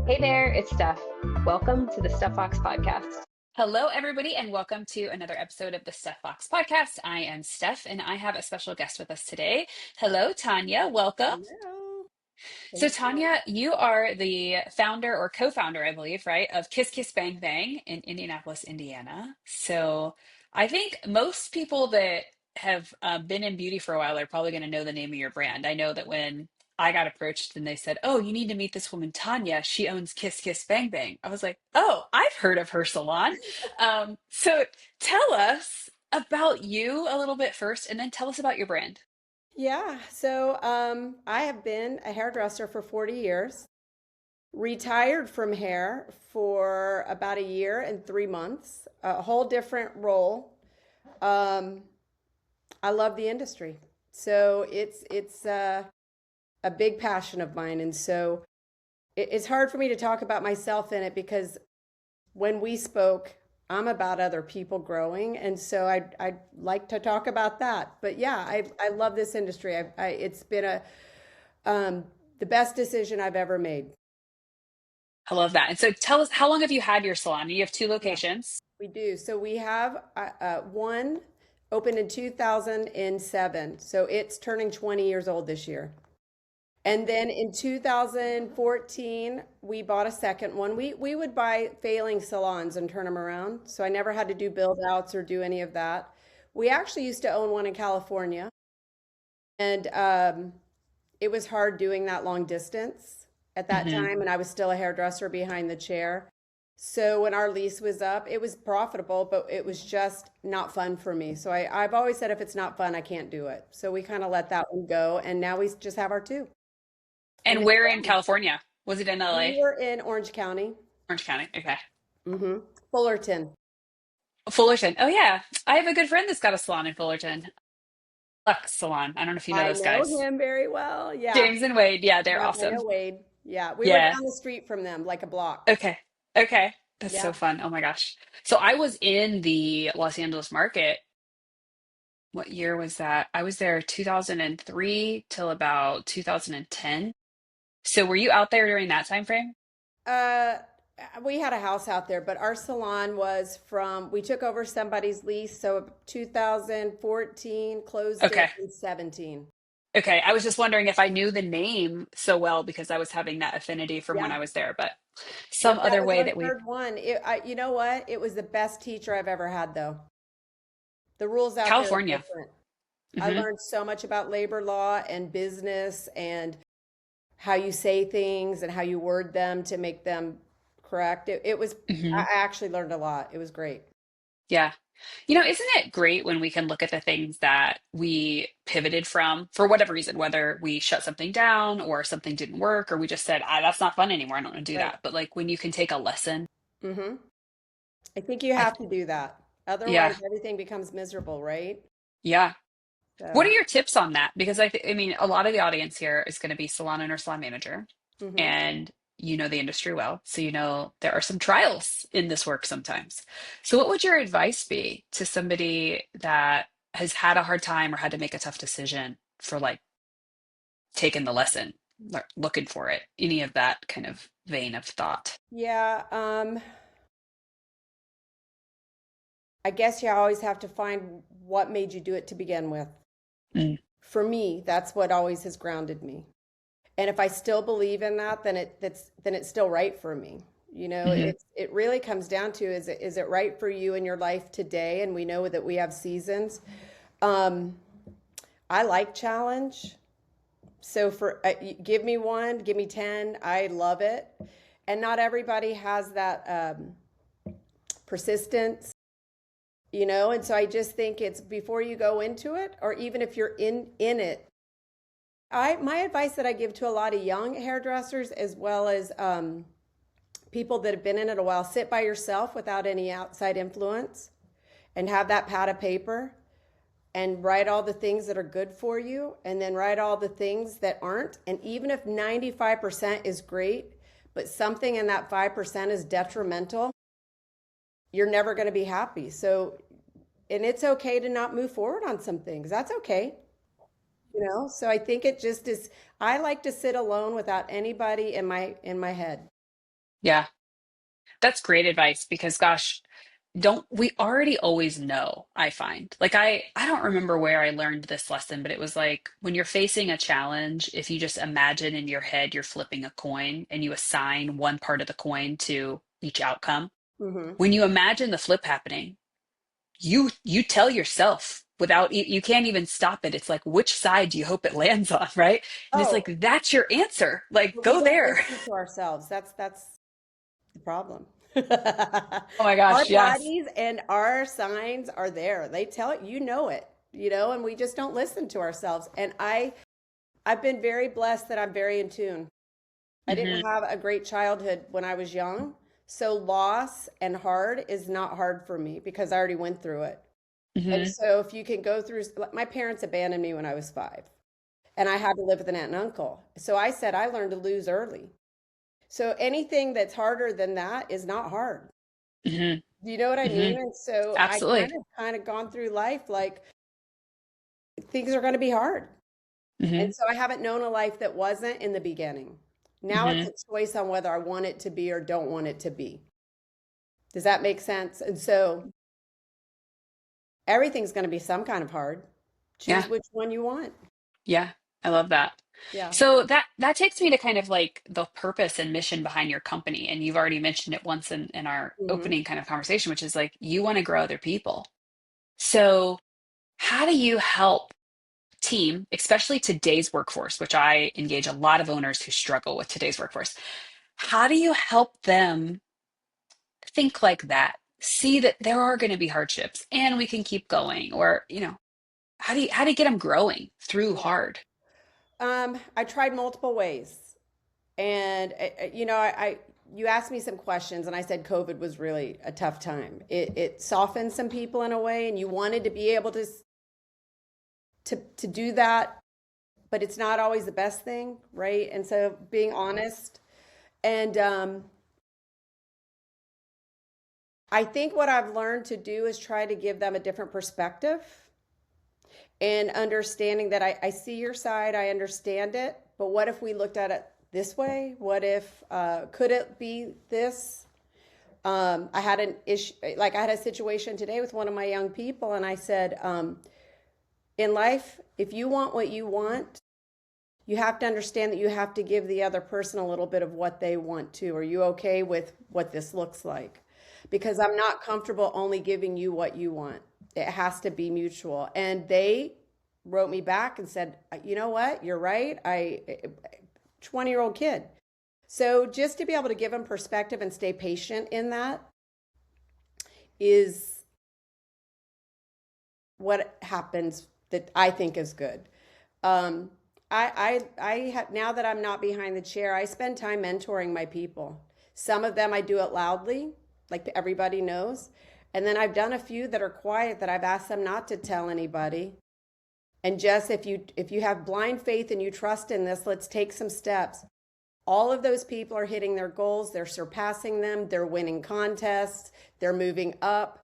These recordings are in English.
Hey there, it's Steph. Welcome to the Stef Fox podcast. Hello, everybody, and welcome to another episode of the Stef Fox podcast. I am Steph, and I have a special guest with us today. Hello, Tanya. Welcome. Hello. So, Thank you. Tanya, you are the founder or co-founder, I believe, right, of Kiss Kiss Bang Bang in Indianapolis, Indiana. So, I think most people that have been in beauty for a while are probably going to know the name of your brand. I know that when I got approached and they said, "Oh, you need to meet this woman, Tanya. She owns Kiss Kiss Bang Bang." I was like, "Oh, I've heard of her salon." So, tell us about you a little bit first, and then tell us about your brand. I have been a hairdresser for 40 years, retired from hair for about a year and 3 months, a whole different role. Um, I love the industry. So it's a big passion of mine. And so it's hard for me to talk about myself in it because when we spoke, I'm about other people growing, and so I'd like to talk about that. But yeah, I love this industry. It's been um, the best decision I've ever made. I love that. And so, tell us, how long have you had your salon? You have two Yeah, locations. we do. So we have one opened in 2007, so it's turning 20 years old this year. And then in 2014, we bought a second one. We would buy failing salons and turn them around. So I never had to do build outs or do any of that. We actually used to own one in California, and it was hard doing that long distance at that Hmm. time. And I was still a hairdresser behind the chair. So when our lease was up, it was profitable, but it was just not fun for me. So I've always said if it's not fun, I can't do it. So we kind of let that one go. And now we just have our two. And And it's where in growing. California? Was it in We LA? were in Orange County, Orange County. Okay. Fullerton. Fullerton. Oh, yeah. I have a good friend that's got a salon in Fullerton. Lux Salon. I don't know if you know I those know guys. him very well. Yeah. James and Wade. Yeah, they're Yep, I awesome. know Wade. Yeah, we were Yeah. down the street from them, like a block. Okay. Okay. That's so Yeah. fun. Oh my gosh. So I was in the Los Angeles market. What year was that? I was there 2003 till about 2010. So were you out there during that time frame? Uh, we had a house out there, but our salon was we took over somebody's lease. So 2014, closed it Okay. in 17. Okay. I was just wondering if I knew the name so well because I was having that affinity from when Yeah. I was there, but Yep, some that other was way our that we. third one. You know what? It was the best teacher I've ever had, though. The rules out there are California. different. I Hmm. learned so much about labor law and business and how you say things and how you word them to make them correct. Hmm. I actually learned a lot. It was great. Yeah. Isn't it great when we can look at the things that we pivoted from for whatever reason, whether we shut something down or something didn't work, or we just said, that's not fun anymore. I don't want to do Right. that. But like when you can take a lesson, hmm I think you I, have to do that. yeah, Otherwise, everything becomes miserable, right? yeah. What are So, your tips on that? Because I mean, a lot of the audience here is going to be salon owner, salon manager, hmm and you know the industry well. So you know there are some trials in this work sometimes. So what would your advice be to somebody that has had a hard time or had to make a tough decision for like taking the lesson, looking for it, any of that kind of vein of thought? yeah, I guess you always have to find what made you do it to begin with. Mm, For me, that's what always has grounded me. And if I still believe in that, then it's still right for me. hmm. It really comes down to is it right for you in your life today? And we know that we have seasons. Um, I like challenge. So give me one, give me 10. I love it. And not everybody has that persistence, and so I just think it's before you go into it, or even if you're in it. My advice that I give to a lot of young hairdressers as well as people that have been in it a while: sit by yourself without any outside influence, and have that pad of paper and write all the things that are good for you, and then write all the things that aren't. And even if 95% is great, but something in that 5% is detrimental, you're never going to be happy. So, and it's okay to not move forward on some things. That's okay. So I think it just is. I like to sit alone without anybody in my head. Yeah. That's great advice because gosh, don't we already always know, I find. Like I don't remember where I learned this lesson, but it was like when you're facing a challenge, if you just imagine in your head you're flipping a coin and you assign one part of the coin to each outcome. Mm-hmm. When you imagine the flip happening, you tell yourself without you can't even stop it. It's like which side do you hope it lands on, right? And it's Oh, like that's your answer. Like but we go don't there. listen to ourselves. That's the problem. Oh my Our gosh, yes. bodies and our signs are there. They tell it, you know, and we just don't listen to ourselves. And I've been very blessed that I'm very in tune. I didn't Hmm. have a great childhood when I was young. So loss and hard is not hard for me because I already went through it. And Hmm. so if you can go through, my parents abandoned me when I was 5 and I had to live with an aunt and uncle. So I said I learned to lose early. So anything that's harder than that is not hard. Hmm. Do you know what I Hmm. mean? And so I Absolutely. kind of gone through life like things are going to be hard. And Hmm. so I haven't known a life that wasn't in the beginning. Now it's Hmm. a choice on whether I want it to be or don't want it to be. Does that make sense? And so everything's going to be some kind of hard. Yeah. Choose which one you want. Yeah. I love that. Yeah. So that takes me to kind of like the purpose and mission behind your company. And you've already mentioned it once in our Hmm. opening kind of conversation, which is like you want to grow other people. So how do you help team, especially today's workforce, which I engage a lot of owners who struggle with today's workforce? How do you help them think like that? See that there are going to be hardships and we can keep going, or, how do you get them growing through Yeah. hard? I tried multiple ways. And, you know, you asked me some questions and I said COVID was really a tough time. It softened some people in a way and you wanted to be able to do that, but it's not always the best thing, right? And so being honest and I think what I've learned to do is try to give them a different perspective and understanding that I see your side, I understand it, but what if we looked at it this way? What if, could it be this? I had an issue, like I had a situation today with one of my young people, and I said, in life, if you want what you want, you have to understand that you have to give the other person a little bit of what they want too. Are you okay with what this looks like? Because I'm not comfortable only giving you what you want. It has to be mutual. And they wrote me back and said, you know what? You're right. 20-year-old kid. So just to be able to give them perspective and stay patient in that is what happens that I think is good. Um, I have now that I'm not behind the chair, I spend time mentoring my people. Some of them I do it loudly, like everybody knows. And then I've done a few that are quiet that I've asked them not to tell anybody. And just if you have blind faith and you trust in this, let's take some steps. All of those people are hitting their goals, they're surpassing them, they're winning contests, they're moving up.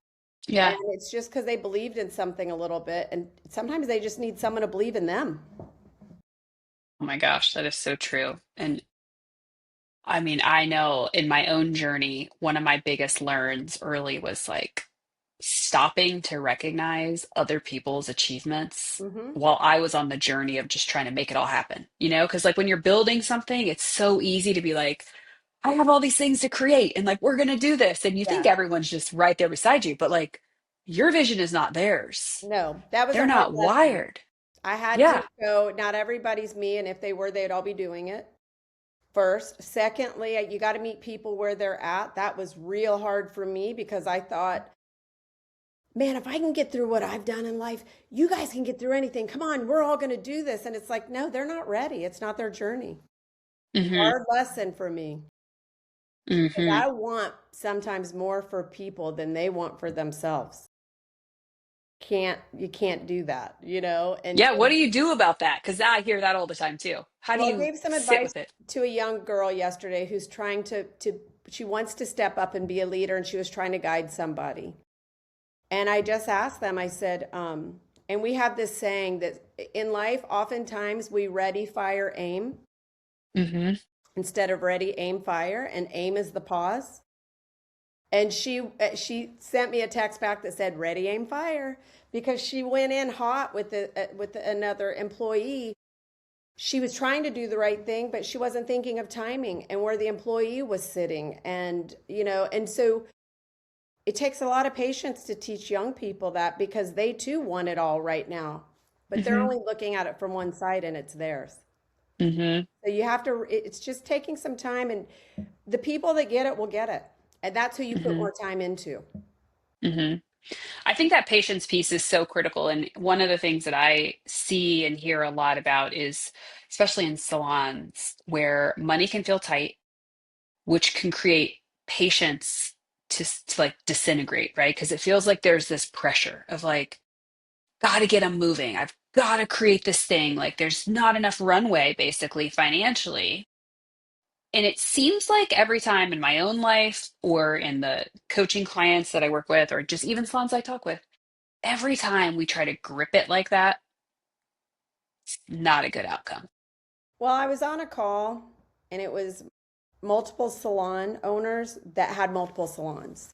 And Yeah. it's just because they believed in something a little bit. And sometimes they just need someone to believe in them. Oh my gosh, that is so true. And I mean, I know in my own journey, one of my biggest learns early was like stopping to recognize other people's achievements Mm-hmm. while I was on the journey of just trying to make it all happen, Because like when you're building something, it's so easy to be like, I have all these things to create and like we're gonna do this. And you think Yeah. everyone's just right there beside you, but like your vision is not theirs. No, that was They're a hard not lesson. wired. I had to Yeah. go, not everybody's me, and if they were, they'd all be doing it first. Secondly, you got to meet people where they're at. That was real hard for me because I thought, man, if I can get through what I've done in life, you guys can get through anything. Come on, we're all going to do this. And it's like, no, they're not ready. It's not their journey. Mm-hmm. Hard lesson for me because Mm-hmm. I want sometimes more for people than they want for themselves. You can't do that, you know? And Yeah, so, what do you do about that? Because I hear that all the time too. How do well, I you gave some sit advice with it? to a young girl yesterday who's trying to she wants to step up and be a leader and she was trying to guide somebody. And I just asked them, I said, and we have this saying that in life, oftentimes we ready, fire, aim. Mm-hmm. instead of ready, aim, fire, and aim is the pause. And she sent me a text back that said ready, aim, fire, because she went in hot with another employee. She was trying to do the right thing, but she wasn't thinking of timing and where the employee was sitting. And, and so it takes a lot of patience to teach young people that, because they too want it all right now, but they're only looking at it from one side and it's theirs. Mm-hmm. So you have to, it's just taking some time, and the people that get it will get it. And that's who you put Mm-hmm. more time into. Mm-hmm. I think that patience piece is so critical. And one of the things that I see and hear a lot about is, especially in salons where money can feel tight, which can create patience to like disintegrate, right? Because it feels like there's this pressure of like, gotta get them moving. I've got to create this thing. Like there's not enough runway basically financially. And it seems like every time in my own life or in the coaching clients that I work with, or just even salons I talk with, every time we try to grip it like that, not a good outcome. Well, I was on a call, and it was multiple salon owners that had multiple salons.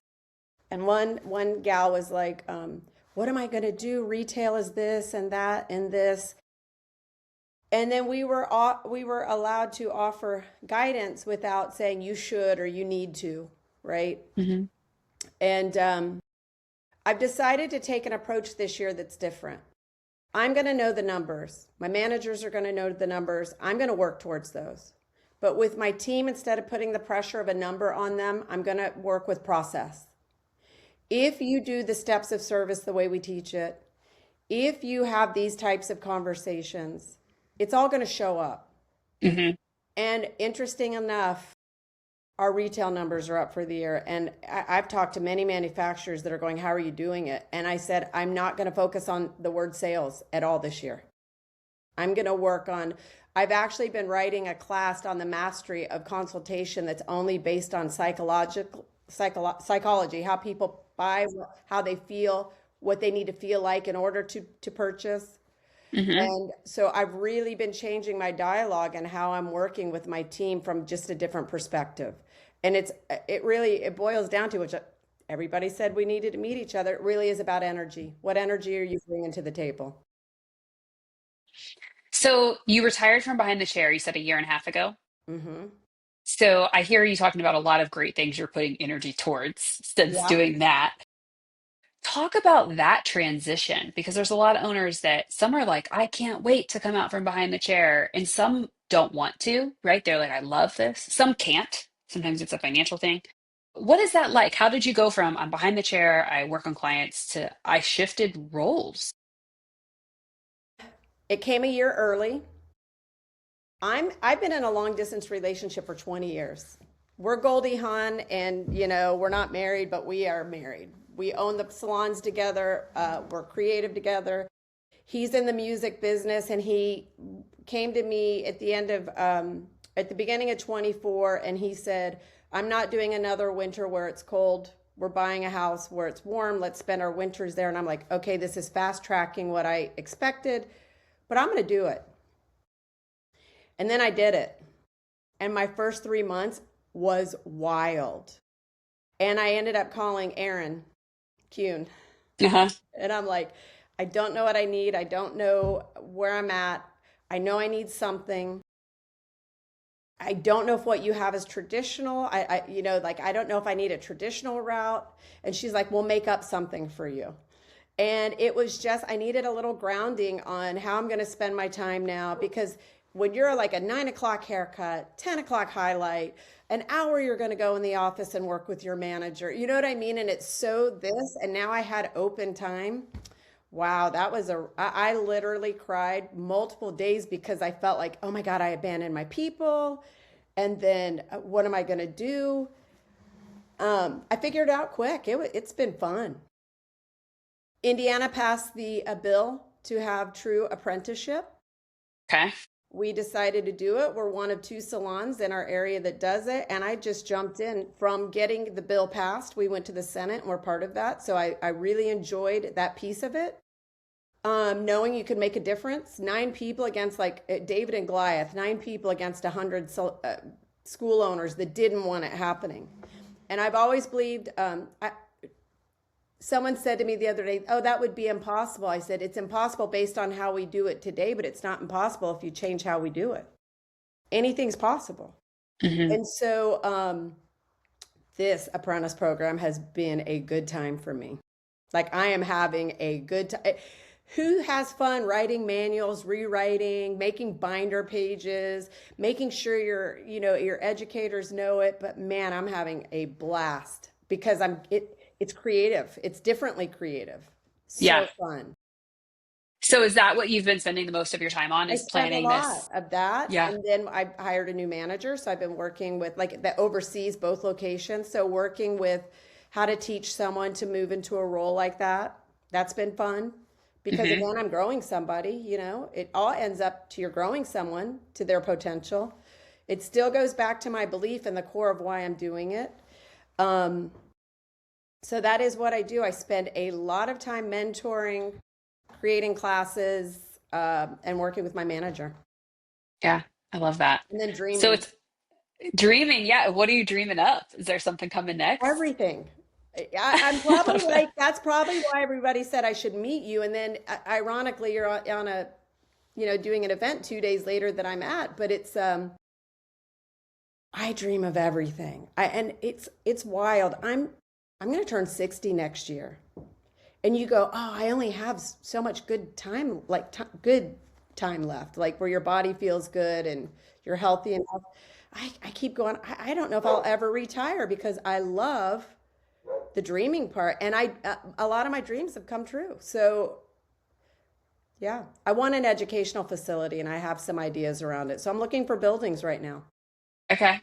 And one gal was like, what am I going to do? Retail is this and that and this. And then we were allowed to offer guidance without saying you should or you need to, right? Mm-hmm. And I've decided to take an approach this year that's different. I'm going to know the numbers. My managers are going to know the numbers. I'm going to work towards those. But with my team, instead of putting the pressure of a number on them, I'm going to work with process. If you do the steps of service the way we teach it, if you have these types of conversations, it's all going to show up. Mm-hmm. And interesting enough, our retail numbers are up for the year. And I've talked to many manufacturers that are going, how are you doing it? And I said, I'm not going to focus on the word sales at all this year. I'm going to work on, I've actually been writing a class on the mastery of consultation that's only based on psychology, how people buy, how they feel, what they need to feel like in order to purchase. Mm-hmm. And so I've really been changing my dialogue and how I'm working with my team from just a different perspective. And it boils down to, which everybody said we needed to meet each other. It really is about energy. What energy are you bringing to the table? So you retired from behind the chair, you said a year and a half ago. Mm-hmm. So I hear you talking about a lot of great things you're putting energy towards since Yeah. doing that. Talk about that transition, because there's a lot of owners that some are like, I can't wait to come out from behind the chair. And some don't want to, right? They're like, I love this. Some can't. Sometimes it's a financial thing. What is that like? How did you go from I'm behind the chair, I work on clients, to I shifted roles? It came a year early. I've been in a long distance relationship for 20 years. We're Goldie Hawn, and we're not married, but we are married. We own the salons together. We're creative together. He's in the music business, and he came to me at the beginning of 24, and he said, I'm not doing another winter where it's cold. We're buying a house where it's warm. Let's spend our winters there. And I'm like, okay, this is fast tracking what I expected, but I'm going to do it. And then I did it. And my first 3 months was wild. And I ended up calling Aaron Kuhn. Uh-huh. And I'm like, I don't know what I need. I don't know where I'm at. I know I need something. I don't know if what you have is traditional. I don't know if I need a traditional route. And she's like, we'll make up something for you. And it was just, I needed a little grounding on how I'm going to spend my time now, because when you're like a 9 o'clock haircut, 10 o'clock highlight, an hour you're going to go in the office and work with your manager. You know what I mean? And it's so this, and now I had open time. Wow, I literally cried multiple days because I felt like, oh my God, I abandoned my people. And then what am I going to do? I figured it out quick. It's been fun. Indiana passed a bill to have true apprenticeship. Okay. We decided to do it. We're one of 2 salons in our area that does it. And I just jumped in from getting the bill passed. We went to the Senate and we're part of that. So I really enjoyed that piece of it. Knowing you could make a difference. 9 people against, like David and Goliath, 9 people against 100 school owners that didn't want it happening. And I've always believed, someone said to me the other day, oh, that would be impossible. I said, it's impossible based on how we do it today, but it's not impossible if you change how we do it. Anything's possible. Hmm. And so this apprentice program has been a good time for me. Like I am having a good time. Who has fun writing manuals, rewriting, making binder pages, making sure your educators know it? But man, I'm having a blast because it's creative. It's differently creative. Yeah. So fun. So is that what you've been spending the most of your time on, I is spent a planning lot this? of that. Yeah. And then I hired a new manager. So I've been working with like that oversees both locations. So working with how to teach someone to move into a role like that. That's been fun because Hmm. again, I'm growing somebody, it all ends up to you're growing someone to their potential. It still goes back to my belief and the core of why I'm doing it. Um, so that is what I do. I spend a lot of time mentoring, creating classes, and working with my manager. Yeah. I love that. And then So dreaming. it's dreaming. Yeah. What are you dreaming up? Is there something coming next? Everything. I'm I probably love that. like, that's probably why everybody said I should meet you. And then ironically, you're on a, doing an event 2 days later that I'm at, but I dream of everything. And it's wild. I'm going to turn 60 next year. And you go, oh, I only have so much good time, like good time left, like where your body feels good and you're healthy enough. I keep going. I don't know if I'll ever retire because I love the dreaming part, and a lot of my dreams have come true. So yeah, I want an educational facility, and I have some ideas around it. So I'm looking for buildings right now. Okay.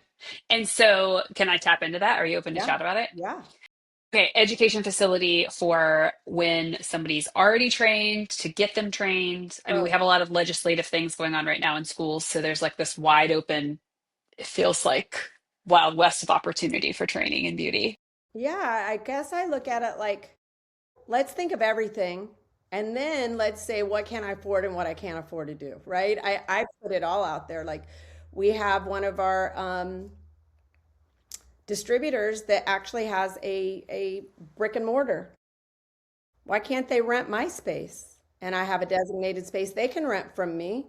And so can I tap into that? Are you open to Yeah, chat about it? yeah. Okay, education facility for when somebody's already trained, to get them trained. I mean, we Oh, have a lot of legislative things going on right now in schools, so there's like this wide open, it feels like Wild West of opportunity for training and beauty. yeah. I guess I look at it like let's think of everything, and then let's say what can I afford and what I can't afford to do. Right? I put it all out there. Like we have one of our distributors that actually has a brick and mortar. Why can't they rent my space? And I have a designated space they can rent from me.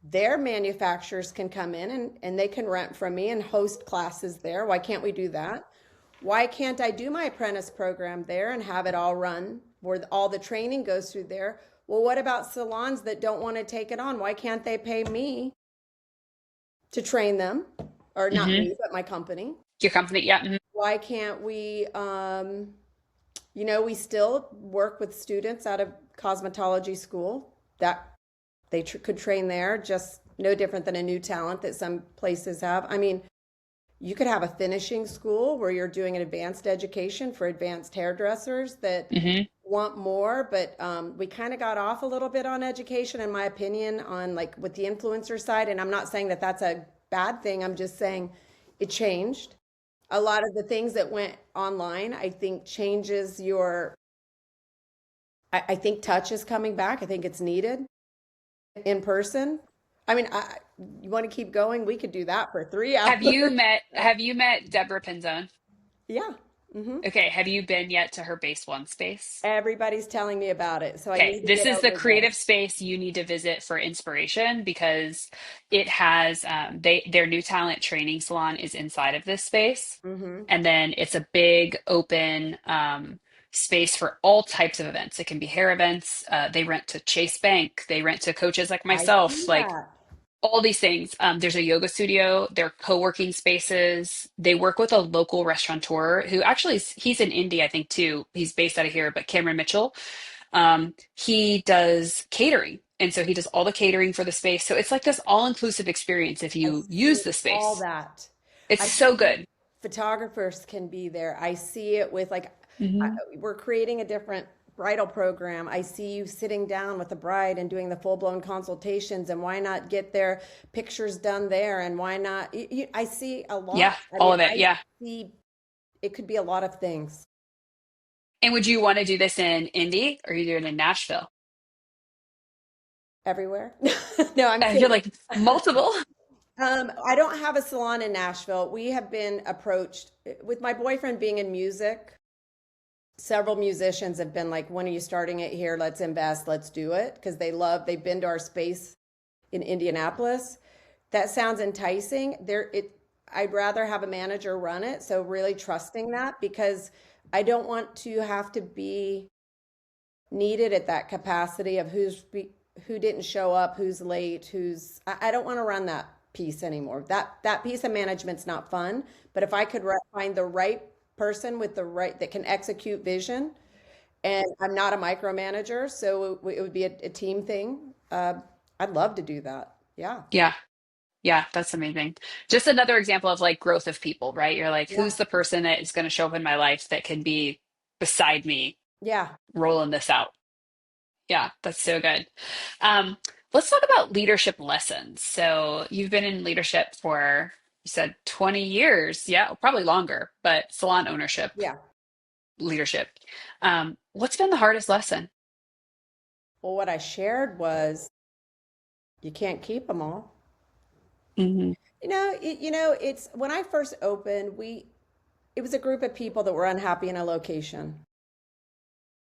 Their manufacturers can come in and they can rent from me and host classes there. Why can't we do that? Why can't I do my apprentice program there and have it all run where all the training goes through there? Well, what about salons that don't want to take it on? Why can't they pay me to train them? Or not Hmm. me, but my company. Your company, yeah. Mhm. Why can't we, we still work with students out of cosmetology school that they could train there, just no different than a new talent that some places have. I mean, you could have a finishing school where you're doing an advanced education for advanced hairdressers that Hmm. want more, but we kind of got off a little bit on education, in my opinion, on like with the influencer side. And I'm not saying that that's a bad thing. I'm just saying it changed. A lot of the things that went online, I think changes I think touch is coming back. I think it's needed in person. I mean, you want to keep going? We could do that for 3 hours. Have you met Deborah Pinzone? Yeah. Hmm. Okay, have you been yet to her base one space? Everybody's telling me about it, so I Okay, need to this get is the over there. creative space you need to visit for inspiration because it has their new talent training salon is inside of this space. Hmm. And then it's a big open space for all types of events. It can be hair events. They rent to Chase Bank. They rent to coaches like I myself, see like that. all these things. There's a yoga studio. They're co-working spaces. They work with a local restaurateur who actually he's in Indy, I think too. He's based out of here, but Cameron Mitchell. He does catering. And so he does all the catering for the space. So it's like this all-inclusive experience if I you use see the all space. that. It's I so see good. photographers can be there. I see it with like, Hmm. we're creating a different bridal program. I see you sitting down with the bride and doing the full-blown consultations, and why not get their pictures done there? And why not? I see a Yeah, lot. I all mean, of it. I Yeah. see it could be a lot of things And would you want to do this in Indy or are you doing it in Nashville? everywhere. No, I'm You're kidding. like multiple. I don't have a salon in Nashville. We have been approached with my boyfriend being in music. Several musicians have been like, when are you starting it here? Let's invest, let's do it. Because they've been to our space in Indianapolis. That sounds enticing. I'd rather have a manager run it. So really trusting that, because I don't want to have to be needed at that capacity of who didn't show up, who's late, I don't want to run that piece anymore. That piece of management's not fun. But if I could find the right person with the right that can execute vision, and I'm not a micromanager, so it would be a team thing. I'd love to do that. Yeah. Yeah. Yeah, that's amazing. Just another example of like growth of people, right? You're like, Yeah. who's the person that is going to show up in my life that can be beside me Yeah. rolling this out? Yeah, that's so good. Let's talk about leadership lessons. So you've been in leadership for, you said 20 years. Yeah, probably longer, but salon ownership, Yeah. leadership. What's been the hardest lesson? Well, what I shared was you can't keep them all. Hmm. It's when I first opened, it was a group of people that were unhappy in a location.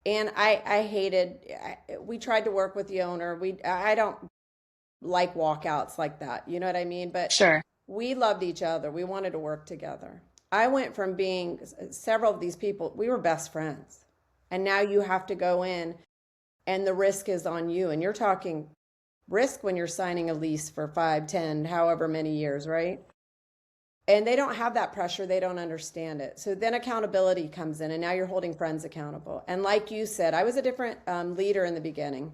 And I hated, we tried to work with the owner. I don't like walkouts like that. You know what I mean? But Sure. we loved each other. We wanted to work together. I went from being several of these people, we were best friends. And now you have to go in and the risk is on you. And you're talking risk when you're signing a lease for 5, 10, however many years, right? And they don't have that pressure. They don't understand it. So then accountability comes in, and now you're holding friends accountable. And like you said, I was a different leader in the beginning.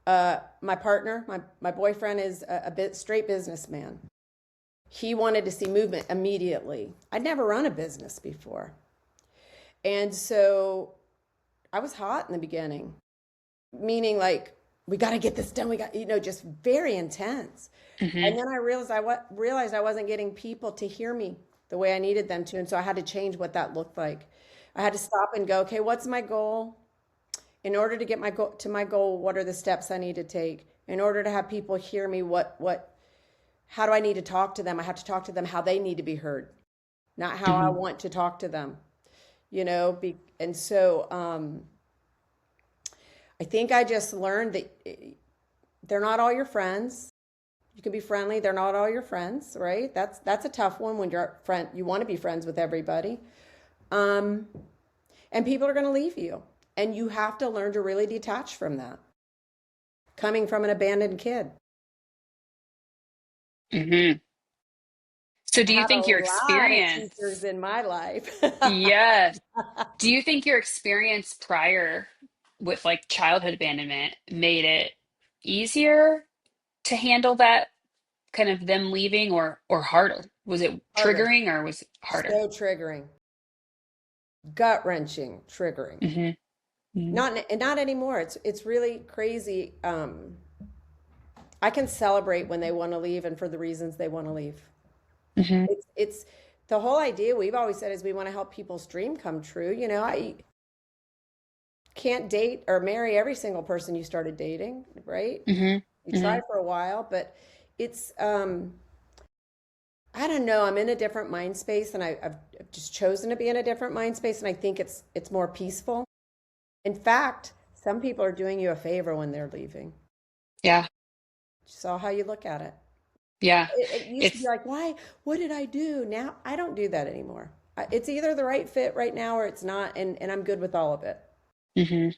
My partner, my boyfriend is a bit straight businessman. He wanted to see movement immediately. I'd never run a business before. And so I was hot in the beginning, meaning like, we got to get this done. We got, just very intense. Hmm. And then I realized I wasn't getting people to hear me the way I needed them to. And so I had to change what that looked like. I had to stop and go, okay, what's my goal? In order to get my goal, what are the steps I need to take? In order to have people hear me, how do I need to talk to them? I have to talk to them how they need to be heard, not how I Hmm. want to talk to them, and so, I think I just learned that they're not all your friends. You can be friendly. They're not all your friends, right? That's a tough one when you're a friend. You want to be friends with everybody. And people are going to leave you. And you have to learn to really detach from that. Coming from an abandoned kid. Hmm. So I do you had a think your lot of experience, teachers in my life. yes, do you think your experience prior with like childhood abandonment made it easier to handle that kind of them leaving or harder? Was it Harder. triggering or was it harder? So triggering. Gut wrenching, triggering. Hmm. Hmm. Not anymore. It's really crazy. I can celebrate when they want to leave and for the reasons they want to leave. Hmm. It's the whole idea we've always said is we want to help people's dream come true. I can't date or marry every single person you started dating, right? Hmm. You Hmm. try for a while, but it's I don't know. I'm in a different mind space, and I've just chosen to be in a different mind space, and I think it's more peaceful. In fact, some people are doing you a favor when they're leaving. Yeah. Just all how you look at it. Yeah. It used to be It's like, why? What did I do? Now I don't do that anymore. It's either the right fit right now or it's not, and I'm good with all of it. hmm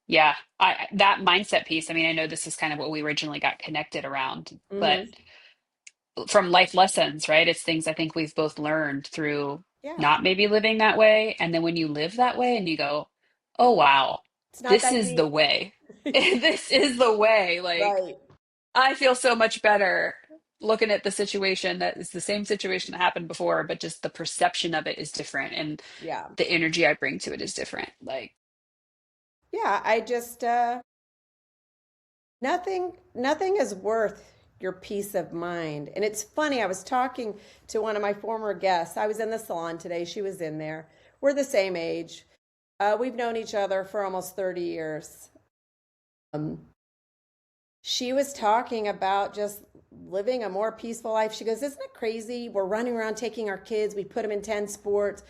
yeah. That mindset piece, I mean, I know this is kind of what we originally got connected around, but Hmm. from life lessons, right? It's things I think we've both learned through Yeah, not maybe living that way. And then when you live that way and you go, oh, wow, it's not this that is the deep. way. This is the way. Like, Right. I feel so much better looking at the situation that is the same situation that happened before, but just the perception of it is different and Yeah. the energy I bring to it is different. Like, Yeah. I just nothing is worth your peace of mind. And it's funny, I was talking to one of my former guests. I was in the salon today. She was in there. We're the same age. We've known each other for almost 30 years. Um, she was talking about just living a more peaceful life. She goes, isn't it crazy? We're running around taking our kids. We put them in 10 sports.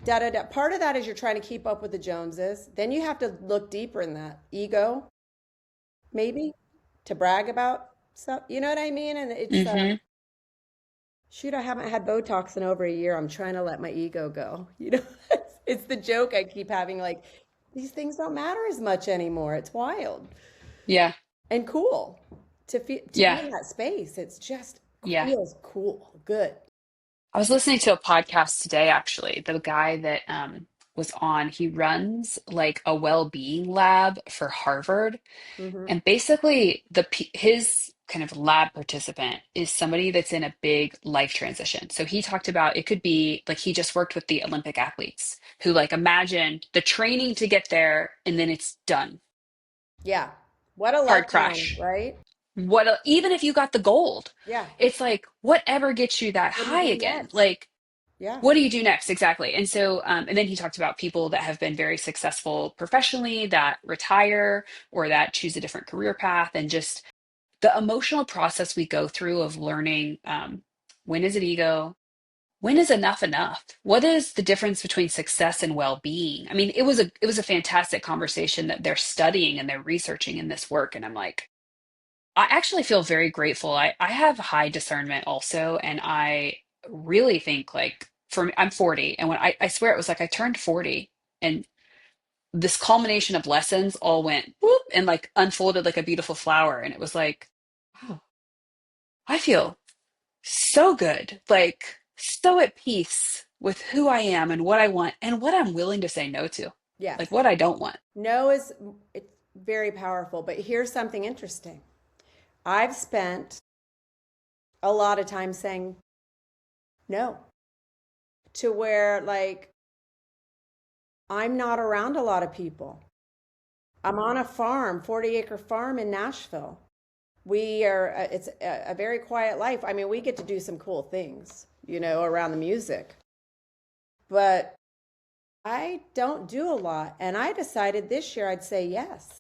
Da, da, da. Part of that is you're trying to keep up with the Joneses. Then you have to look deeper in that. Ego, maybe, to brag about stuff. You know what I mean? And it's, Hmm. shoot, I haven't had Botox in over a year. I'm trying to let my ego go. You know, it's the joke I keep having. Like, these things don't matter as much anymore. It's wild Yeah. and cool to be Yeah. in that space. It's just Yeah. feels cool, good. I was listening to a podcast today, actually. The guy that was on, he runs like a well-being lab for Harvard. Hmm. And basically, his kind of lab participant is somebody that's in a big life transition. So he talked about it could be like he just worked with the Olympic athletes who like imagine the training to get there and then it's done. Yeah. What a Hard letdown, crash. right? Even if you got the gold, Yeah. it's like whatever gets you that What do you high do again. next? Like Yeah. what do you do next? Exactly. And so, and then he talked about people that have been very successful professionally that retire or that choose a different career path and just the emotional process we go through of learning when is it ego? When is enough enough? What is the difference between success and well-being? I mean, it was a fantastic conversation that they're studying and they're researching in this work. And I'm like, I actually feel very grateful. I have high discernment also, and I really think like for me, I'm 40, and when I swear it was like I turned 40 and this culmination of lessons all went whoop and like unfolded like a beautiful flower. And it was like, wow, I feel so good, like so at peace with who I am and what I want and what I'm willing to say no to, Yes. like what I don't want. No is it's very powerful, but here's something interesting. I've spent a lot of time saying no to where like I'm not around a lot of people. I'm on a farm, 40-acre farm in Nashville. We are, it's a very quiet life. I mean, we get to do some cool things, you know, around the music, but I don't do a lot. And I decided this year I'd say yes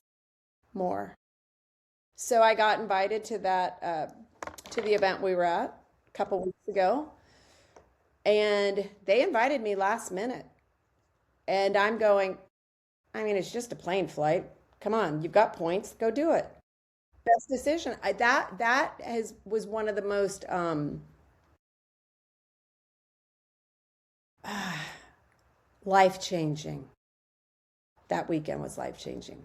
more. So I got invited to to the event we were at a couple weeks ago, and they invited me last minute. And I'm going, I mean, it's just a plane flight. Come on, you've got points, go do it. Best decision. That has was one of the most life changing. That weekend was life changing.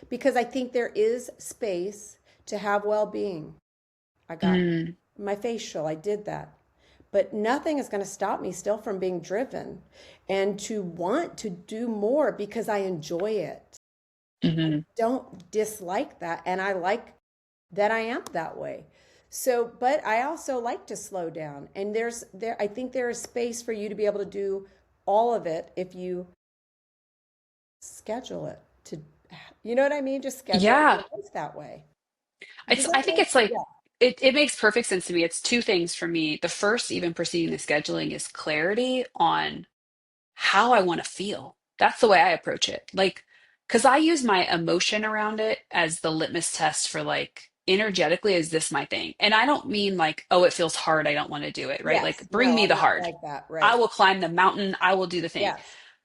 Because I think there is space to have well being. I got Mm, my facial, I did that. But nothing is going to stop me still from being driven and to want to do more because I enjoy it. mhm. Don't dislike that. And I like that I am that way. So, but I also like to slow down. And I think there is space for you to be able to do all of it if you schedule it to, you know what I mean? Just schedule Yeah. your life that way. Does I that think make, it's like yeah. it makes perfect sense to me. It's two things for me. The first, even preceding the scheduling, is clarity on how I want to feel. That's the way I approach it. Like, because I use my emotion around it as the litmus test for like energetically, is this my thing? And I don't mean like, oh, it feels hard, I don't want to do it, right? Yes. Like, bring No, me I'm the not hard. like that. I Right. will climb the mountain, I will do the thing. Yes.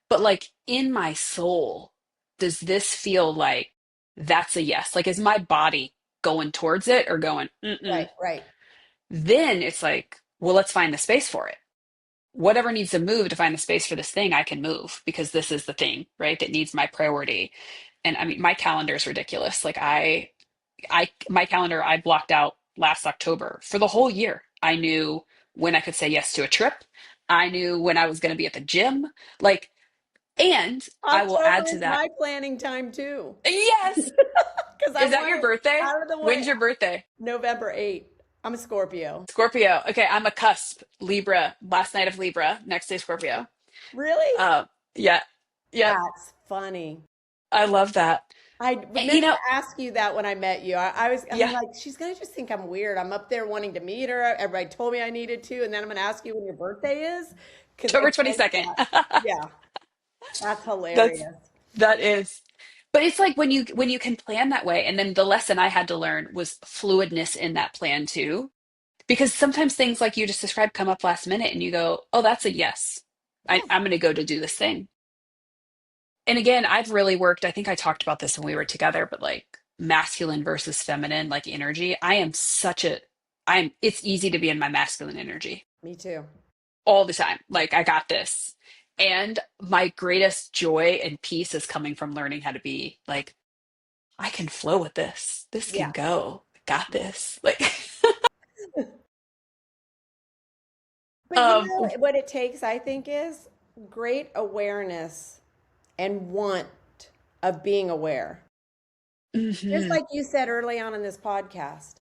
But like in my soul, does this feel like that's a yes? Like, is my body going towards it or going, mm-mm? Right. Right. Then it's like, well, let's find the space for it. Whatever needs to move to find the space for this thing, I can move because this is the thing, right? That needs my priority. And I mean, my calendar is ridiculous. Like my calendar, I blocked out last October for the whole year. I knew when I could say yes to a trip. I knew when I was going to be at the gym. Like, and I will October add to is that. my planning time too, Yes. because I Is that want your it birthday? out of the way. When's your birthday? November 8th. I'm a Scorpio. Scorpio. Okay, I'm a cusp Libra. Last night of Libra, next day Scorpio. Really? Uh, yeah, yeah. That's funny. I love that. I You meant to know, ask you that when I met you. I'm yeah. like, she's gonna just think I'm weird. I'm up there wanting to meet her. Everybody told me I needed to, and then I'm gonna ask you when your birthday is, because I October sense 22nd. that. Yeah, that's That's hilarious. that is. But it's like when you can plan that way, and then the lesson I had to learn was fluidness in that plan too. Because sometimes things like you just described come up last minute and you go, oh, that's a yes. Yeah. I'm going to go to do this thing. And again, I've really worked, I think I talked about this when we were together, but like masculine versus feminine, like energy. It's easy to be in my masculine energy Me too. all the time. Like, I got this. And my greatest joy and peace is coming from learning how to be like, I can flow with this. This can Yeah. go. I got this. Like, But you um, know what it takes, I think, is great awareness and want of being aware. Just mhm. like you said early on in this podcast,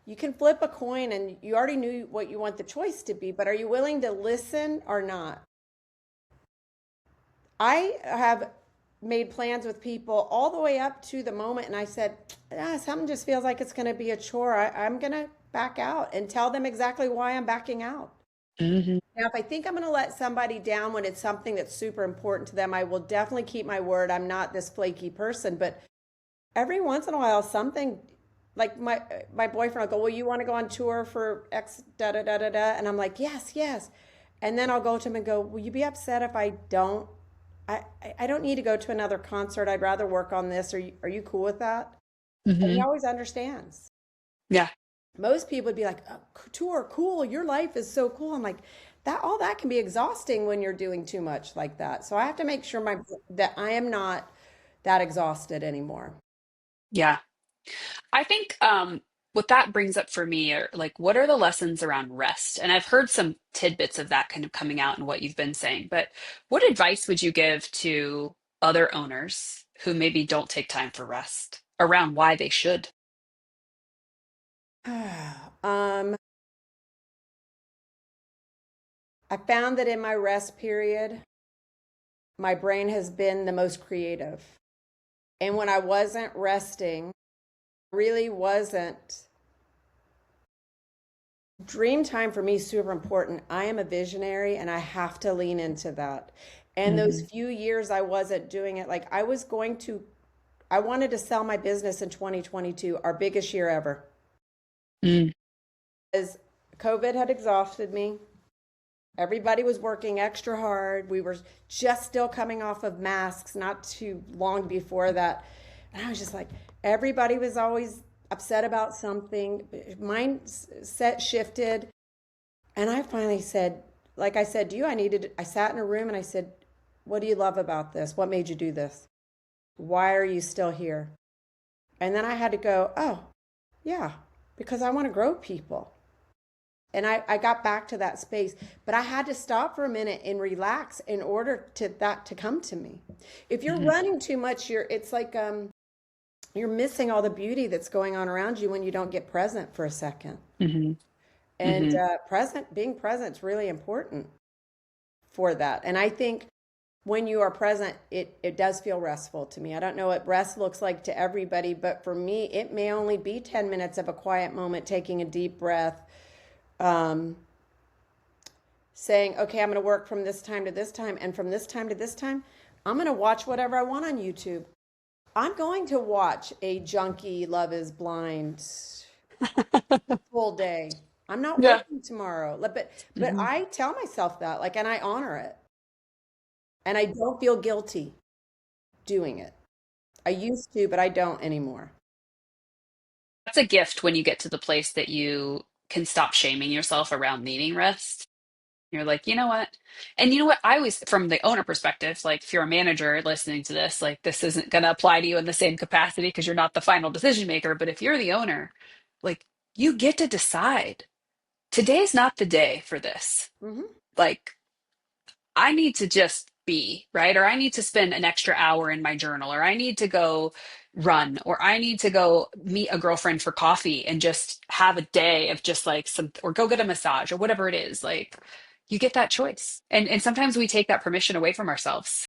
you can flip a coin and you already knew what you want the choice to be, but are you willing to listen or not? I have made plans with people all the way up to the moment, and I said, something just feels like it's going to be a chore. I'm going to back out and tell them exactly why I'm backing out. Mhm. Now, if I think I'm going to let somebody down when it's something that's super important to them, I will definitely keep my word. I'm not this flaky person, but every once in a while, something like my boyfriend will go, well, you want to go on tour for X da da da da da, and I'm like, yes, yes, and then I'll go to him and go, will you be upset if I don't? I don't need to go to another concert. I'd rather work on this. Are you cool with that? And he Mhm. always understands. Yeah. Most people would be like, oh, tour, cool. Your life is so cool. I'm like, that all that can be exhausting when you're doing too much like that. So I have to make sure that I am not that exhausted anymore. Yeah. I think what that brings up for me are like, what are the lessons around rest? And I've heard some tidbits of that kind of coming out in what you've been saying, but what advice would you give to other owners who maybe don't take time for rest around why they should? um, I found that in my rest period, my brain has been the most creative. And when I wasn't resting, really wasn't. Dream time for me is super important. I am a visionary and I have to lean into that. And those Hmm. few years I wasn't doing it, like I wanted to sell my business in 2022, our biggest year ever. Mm. As COVID had exhausted me, everybody was working extra hard. We were just still coming off of masks, not too long before that. And I was just like, everybody was always upset about something. Mindset shifted. And I finally said, like I said to you, I sat in a room and I said, what do you love about this? What made you do this? Why are you still here? And then I had to go, oh, yeah, because I want to grow people. And I got back to that space, but I had to stop for a minute and relax in order to that to come to me. If you're Hmm. running too much, it's like you're missing all the beauty that's going on around you when you don't get present for a second. Hmm. And Hmm. being present is really important for that. And I think when you are present, it does feel restful to me. I don't know what rest looks like to everybody, but for me, it may only be 10 minutes of a quiet moment, taking a deep breath, um, saying, okay, I'm going to work from this time to this time. And from this time to this time, I'm going to watch whatever I want on YouTube. I'm going to watch a junkie Love is Blind full day. I'm not Yeah. working tomorrow. But Hmm. I tell myself that, like, and I honor it. And I don't feel guilty doing it. I used to, but I don't anymore. That's a gift when you get to the place that you can stop shaming yourself around needing rest. You're like, you know what? And you know what? I always, from the owner perspective, like if you're a manager listening to this, like this isn't going to apply to you in the same capacity because you're not the final decision maker. But if you're the owner, like you get to decide today's not the day for this. Hmm. Like I need to just be, right? Or I need to spend an extra hour in my journal, or I need to go run, or I need to go meet a girlfriend for coffee and just have a day of just like some, or go get a massage or whatever it is. Like you get that choice. And sometimes we take that permission away from ourselves.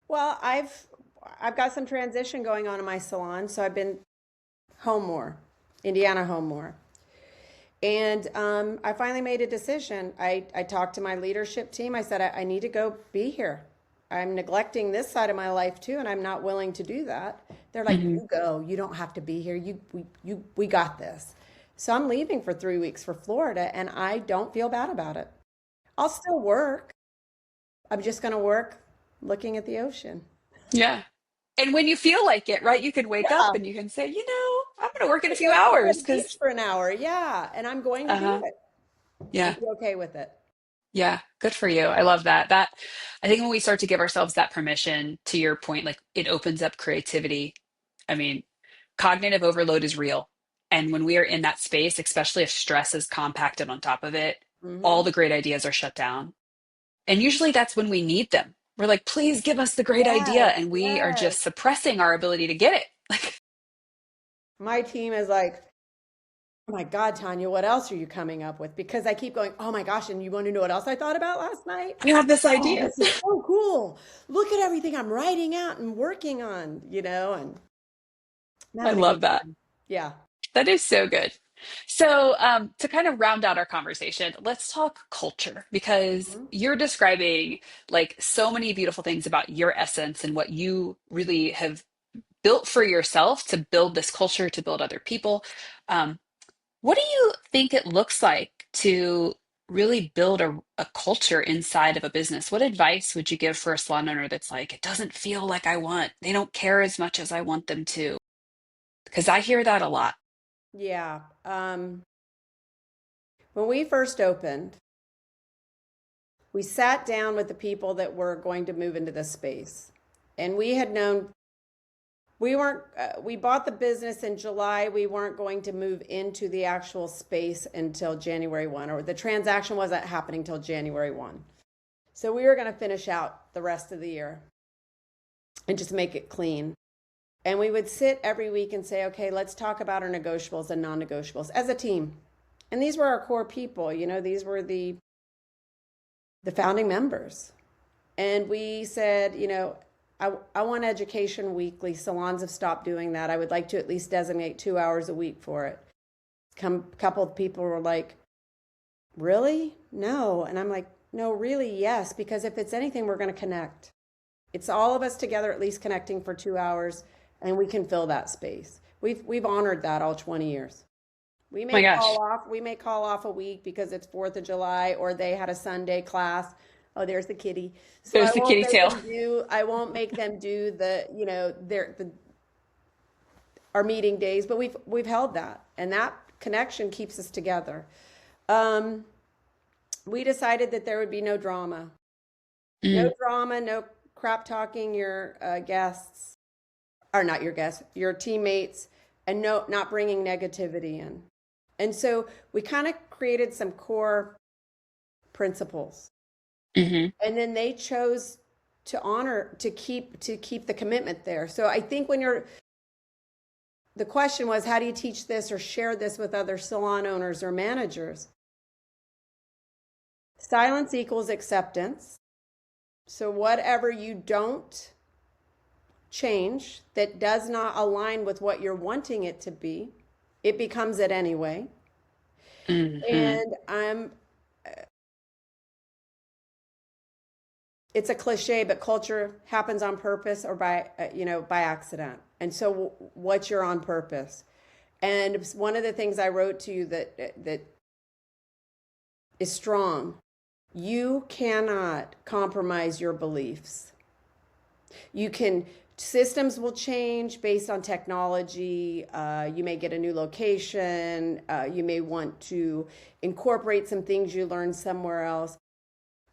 Well, I've got some transition going on in my salon, so I've been home more, Indiana home more. And I finally made a decision. I talked to my leadership team. I said, I need to go be here. I'm neglecting this side of my life too, and I'm not willing to do that. They're like, Hmm. you go, you don't have to be here. We got this. So I'm leaving for 3 weeks for Florida, and I don't feel bad about it. I'll still work. I'm just going to work looking at the ocean. Yeah. And when you feel like it, right, you can wake up Yeah. and you can say, I'm going to work in a few Go sit hours on the beach because, for an hour. Yeah. And I'm going to do uh-huh. it and Yeah. be okay with it. Yeah. Good for you. I love that. I think when we start to give ourselves that permission, to your point, like it opens up creativity. I mean, cognitive overload is real. And when we are in that space, especially if stress is compacted on top of it, all Hmm. the great ideas are shut down. And usually that's when we need them. We're like, please give us the great idea. Yes. And we are Yes. just suppressing our ability to get it. Like, My team is like, oh my God, Tanya, what else are you coming up with? Because I keep going, oh my gosh, and you want to know what else I thought about last night? I have this Oh, idea. this is so cool. Look at everything I'm writing out and working on, and I'm I having a good love that. time. Yeah. That is so good. So, to kind of round out our conversation, let's talk culture because Mhm. you're describing like so many beautiful things about your essence and what you really have built for yourself to build this culture, to build other people. Um, what do you think it looks like to really build a culture inside of a business? What advice would you give for a salon owner that's like, it doesn't feel like they don't care as much as I want them to? Because I hear that a lot. Yeah. When we first opened, we sat down with the people that were going to move into this space. And we had known we weren't, we bought the business in July. We weren't going to move into the actual space until January 1, or the transaction wasn't happening till January 1. So we were going to finish out the rest of the year and just make it clean. And we would sit every week and say, okay, let's talk about our negotiables and non negotiables as a team. And these were our core people, these were the founding members. And we said, I want education weekly. Salons have stopped doing that. I would like to at least designate 2 hours a week for it. A couple of people were like, really? No. And I'm like, no, really, yes. Because if it's anything, we're going to connect. It's all of us together, at least connecting for 2 hours, and we can fill that space. We've honored that all 20 years. We Oh my may gosh, call off a week because it's 4th of July or they had a Sunday class. Oh, there's the kitty. So there's the kitty tail. I won't make them do our meeting days, but we've held that, and that connection keeps us together. Um, we decided that there would be no drama. No Mm, drama, no crap talking your guests, or not your guests, your teammates, and no, not bringing negativity in. And so we kind of created some core principles. hmm. And then they chose to keep the commitment there. So I think the question was, how do you teach this or share this with other salon owners or managers? Silence equals acceptance. So whatever you don't change that does not align with what you're wanting it to be, it becomes it anyway. Hmm. And it's a cliche, but culture happens on purpose or by accident. And so what's your on purpose? And one of the things I wrote to you that is strong, you cannot compromise your beliefs. Systems will change based on technology. You may get a new location. You may want to incorporate some things you learned somewhere else.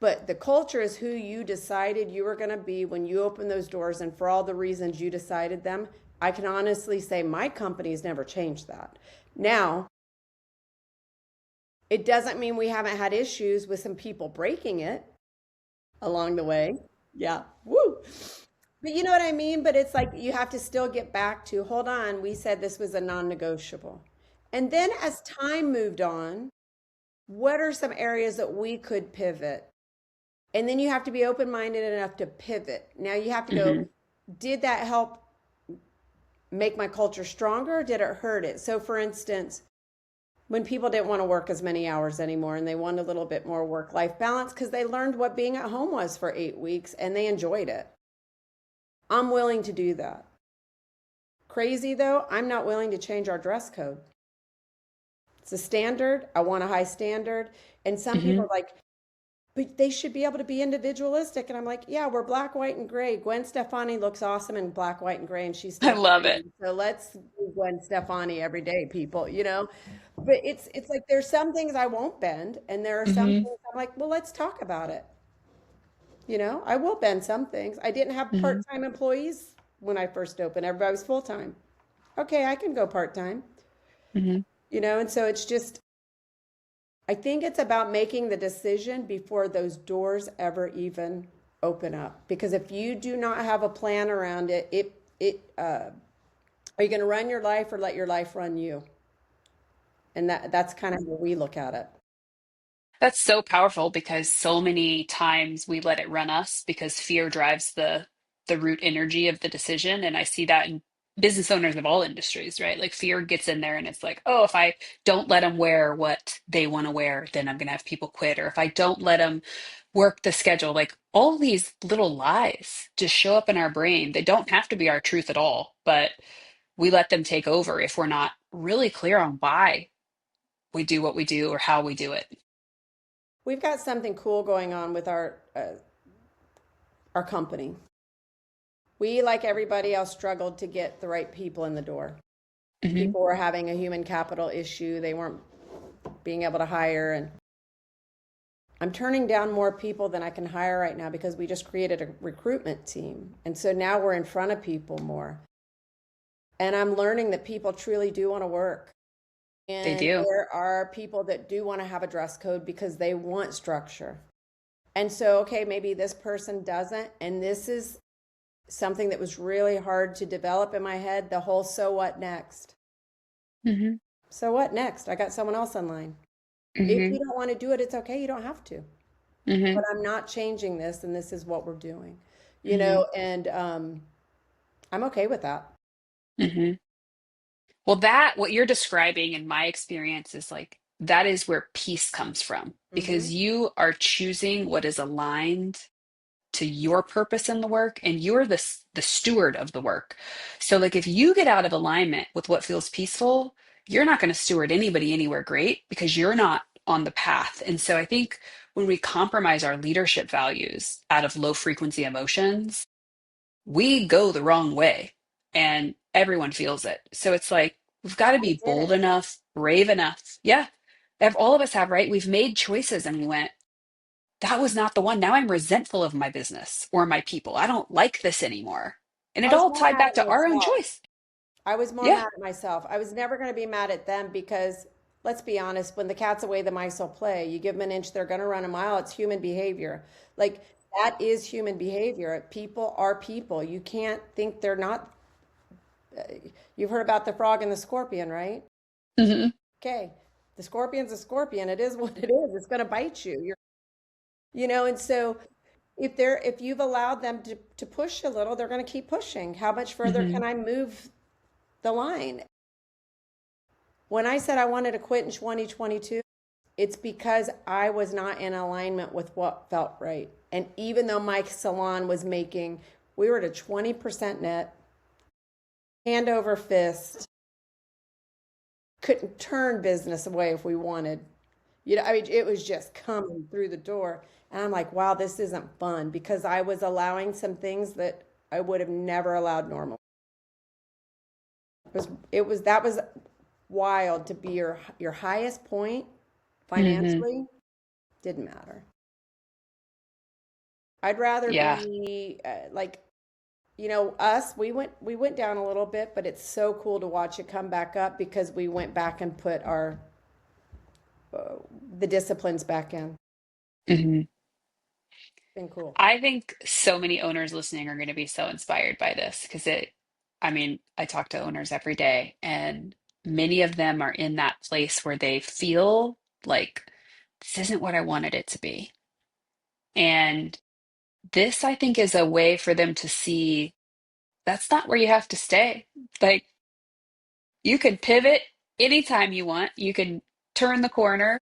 But the culture is who you decided you were going to be when you opened those doors, and for all the reasons you decided them. I can honestly say my company's never changed that. Now, it doesn't mean we haven't had issues with some people breaking it along the way. Yeah. Woo. But you know what I mean? But it's like you have to still get back to, hold on, we said this was a non-negotiable. And then as time moved on, what are some areas that we could pivot? And then you have to be open-minded enough to pivot. Now you have to go, Hmm. did that help make my culture stronger? Or did it hurt it? So for instance, when people didn't want to work as many hours anymore and they wanted a little bit more work-life balance because they learned what being at home was for 8 weeks and they enjoyed it. I'm willing to do that. Crazy though, I'm not willing to change our dress code. It's a standard. I want a high standard. And some people Hmm. are like, but they should be able to be individualistic. And I'm like, yeah, we're black, white, and gray. Gwen Stefani looks awesome in black, white, and gray, and she's I still love it. trending. So let's do Gwen Stefani every day, people, you know? But it's like there's some things I won't bend, and there are some Hmm. things I'm like, well, let's talk about it. You know, I will bend some things. I didn't have Hmm. part-time employees when I first opened. Everybody was full-time. Okay, I can go part-time, Hmm. you know? And so it's just, I think it's about making the decision before those doors ever even open up. Because if you do not have a plan around it, are you going to run your life or let your life run you? And that's kind of how we look at it. That's so powerful because so many times we let it run us because fear drives the root energy of the decision. And I see that in business owners of all industries, right? Like fear gets in there and it's like, oh, if I don't let them wear what they want to wear, then I'm going to have people quit. Or if I don't let them work the schedule, like all these little lies just show up in our brain. They don't have to be our truth at all, but we let them take over if we're not really clear on why we do what we do or how we do it. We've got something cool going on with our company. We, like everybody else, struggled to get the right people in the door. Hmm. People were having a human capital issue. They weren't being able to hire. And I'm turning down more people than I can hire right now because we just created a recruitment team. And so now we're in front of people more. And I'm learning that people truly do want to work. They And do. there are people that do want to have a dress code because they want structure. And so, okay, maybe this person doesn't. And this is something that was really hard to develop in my head, the whole so what next? Hmm. So what next? I got someone else online. If Hmm. you don't want to do it, it's okay. You don't have to. Hmm. But I'm not changing this, and this is what we're doing. You Hmm. know, and I'm okay with that. Hmm. Well, what you're describing in my experience is like that is where peace comes from Hmm. because you are choosing what is aligned to your purpose in the work and you're the steward of the work. So like if you get out of alignment with what feels peaceful, you're not going to steward anybody anywhere great because you're not on the path. And so I think when we compromise our leadership values out of low frequency emotions, we go the wrong way and everyone feels it. So it's like we've got to I be did bold it. enough, brave enough. Yeah. All of us have, right? We've made choices and we went, that was not the one. Now I'm resentful of my business or my people. I don't like this anymore. And I it was all more tied mad back at to our own myself. choice. I was more Yeah. mad at myself. I was never going to be mad at them because, let's be honest, when the cat's away, the mice will play. You give them an inch, they're going to run a mile. It's human behavior. Like, that is human behavior. People are people. You can't think they're not. You've heard about the frog and the scorpion, right? Hmm. Okay. The scorpion's a scorpion. It is what it is. It's going to bite you. And so if you've allowed them to push a little, they're going to keep pushing. How much further Hmm. can I move the line? When I said I wanted to quit in 2022, it's because I was not in alignment with what felt right. And even though my salon was making, we were at a 20% net, hand over fist, couldn't turn business away if we wanted. I mean, it was just coming through the door. And I'm like, wow, this isn't fun because I was allowing some things that I would have never allowed normally. That was wild to be your highest point Hmm. financially. Didn't matter. I'd rather Yeah. be like, us. We went down a little bit, but it's so cool to watch it come back up because we went back and put our the disciplines back in. Hmm. Been cool. I think so many owners listening are going to be so inspired by this because I mean, I talk to owners every day and many of them are in that place where they feel like this isn't what I wanted it to be. And this, I think, is a way for them to see that's not where you have to stay. Like, you can pivot anytime you want. You can turn the corner,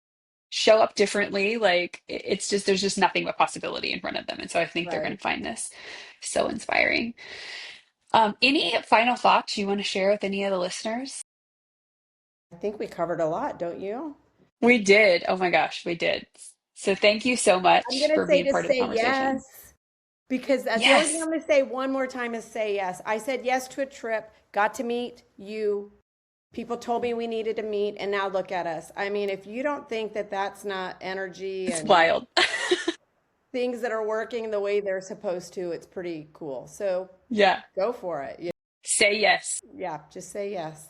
show up differently. Like it's just, there's just nothing but possibility in front of them. And so I think they're going Right. to find this so inspiring. Any final thoughts you want to share with any of the listeners? I think we covered a lot, don't you? We did. Oh my gosh, we did. So thank you so I'm much going to for say being just part of the say conversation. yes. Because the only thing I'm Yes. going to say one more time is say yes. I said yes to a trip, got to meet you. People told me we needed to meet, and now look at us. I mean, if you don't think that that's not energy It's and wild. things that are working the way they're supposed to, it's pretty cool. So Yeah. go for it. Say yes. Yeah, just say yes.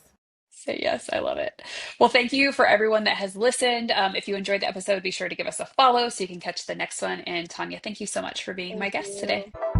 Say yes. I love it. Well, thank you for everyone that has listened. If you enjoyed the episode, be sure to give us a follow so you can catch the next one. And Tanya, thank you so much for being my Thank guest today. you.